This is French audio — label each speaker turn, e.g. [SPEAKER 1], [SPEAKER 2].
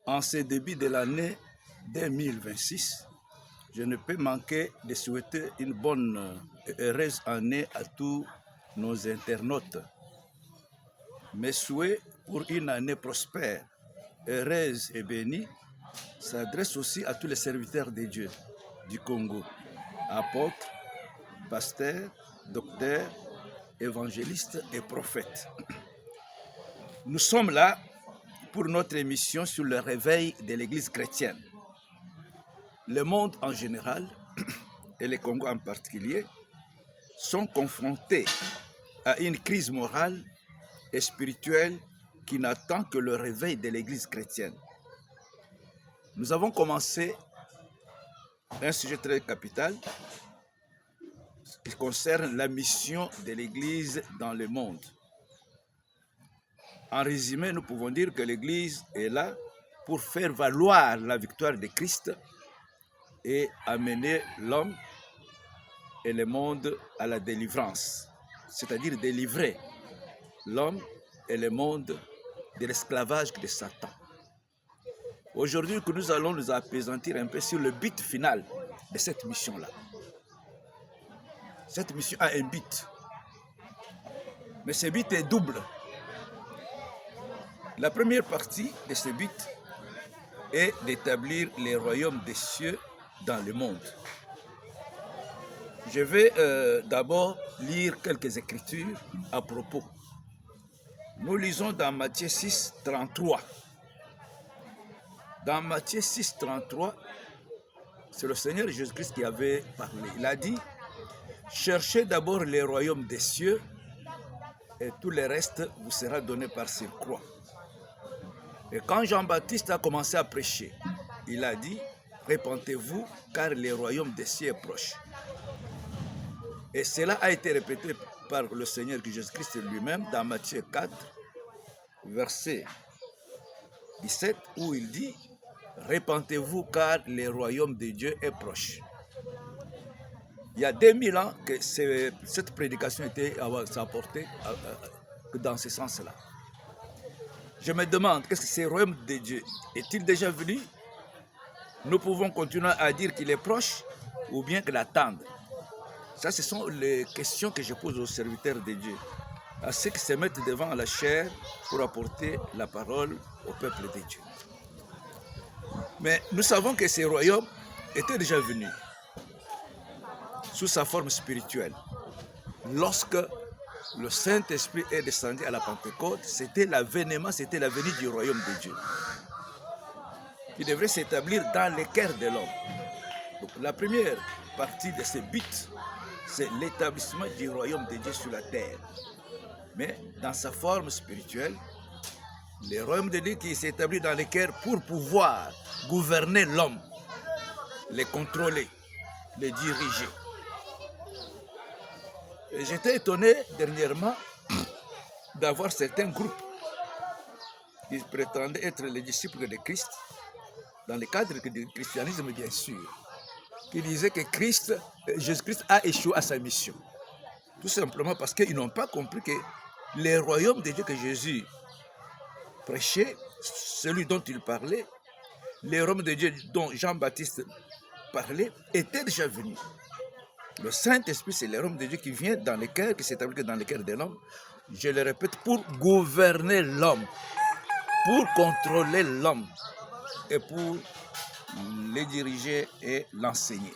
[SPEAKER 1] En ce début de l'année 2026, je ne peux manquer de souhaiter une bonne et heureuse année à tous nos internautes. Mes souhaits pour une année prospère, heureuse et bénie s'adressent aussi à tous les serviteurs de Dieu du Congo, apôtres, pasteurs, docteurs, évangélistes et prophètes. Nous sommes là pour notre émission sur le réveil de l'Église chrétienne. Le monde en général, et le Congo en particulier, sont confrontés à une crise morale et spirituelle qui n'attend que le réveil de l'Église chrétienne. Nous avons commencé un sujet très capital qui concerne la mission de l'Église dans le monde. En résumé, nous pouvons dire que l'Église est là pour faire valoir la victoire de Christ et amener l'homme et le monde à la délivrance, c'est-à-dire délivrer l'homme et le monde de l'esclavage de Satan. Aujourd'hui, que nous allons nous appesantir un peu sur le but final de cette mission-là. Cette mission a un but, mais ce but est double. La première partie de ce but est d'établir les royaumes des cieux dans le monde. Je vais d'abord lire quelques écritures à propos. Nous lisons dans Matthieu 6, 33. Dans Matthieu 6, 33, c'est le Seigneur Jésus-Christ qui avait parlé. Il a dit, « Cherchez d'abord les royaumes des cieux et tout le reste vous sera donné par surcroît. » Et quand Jean-Baptiste a commencé à prêcher, il a dit, « Répentez-vous, car le royaume des cieux est proche. » Et cela a été répété par le Seigneur Jésus-Christ lui-même dans Matthieu 4, verset 17, où il dit, « Répentez-vous, car le royaume de Dieu est proche. » Il y a 2000 ans que cette prédication était apportée dans ce sens-là. Je me demande, qu'est-ce que ce royaume de Dieu est-il déjà venu? Nous pouvons continuer à dire qu'il est proche ou bien que l'attendre. Ça, ce sont les questions que je pose aux serviteurs de Dieu, à ceux qui se mettent devant la chair pour apporter la parole au peuple de Dieu. Mais nous savons que ce royaume était déjà venu sous sa forme spirituelle. Lorsque le Saint-Esprit est descendu à la Pentecôte, c'était l'avènement, c'était la venue du royaume de Dieu, qui devrait s'établir dans le cœur de l'homme. Donc la première partie de ce but, c'est l'établissement du royaume de Dieu sur la terre. Mais dans sa forme spirituelle, le royaume de Dieu qui s'établit dans le cœur pour pouvoir gouverner l'homme, le contrôler, le diriger. J'étais étonné dernièrement d'avoir certains groupes qui prétendaient être les disciples de Christ, dans le cadre du christianisme bien sûr, qui disaient que Jésus-Christ a échoué à sa mission. Tout simplement parce qu'ils n'ont pas compris que le royaume de Dieu que Jésus prêchait, celui dont il parlait, le royaume de Dieu dont Jean-Baptiste parlait, était déjà venu. Le Saint-Esprit, c'est le royaume de Dieu qui vient dans le cœur, qui s'établit dans le cœur de l'homme. Je le répète, pour gouverner l'homme, pour contrôler l'homme et pour le diriger et l'enseigner.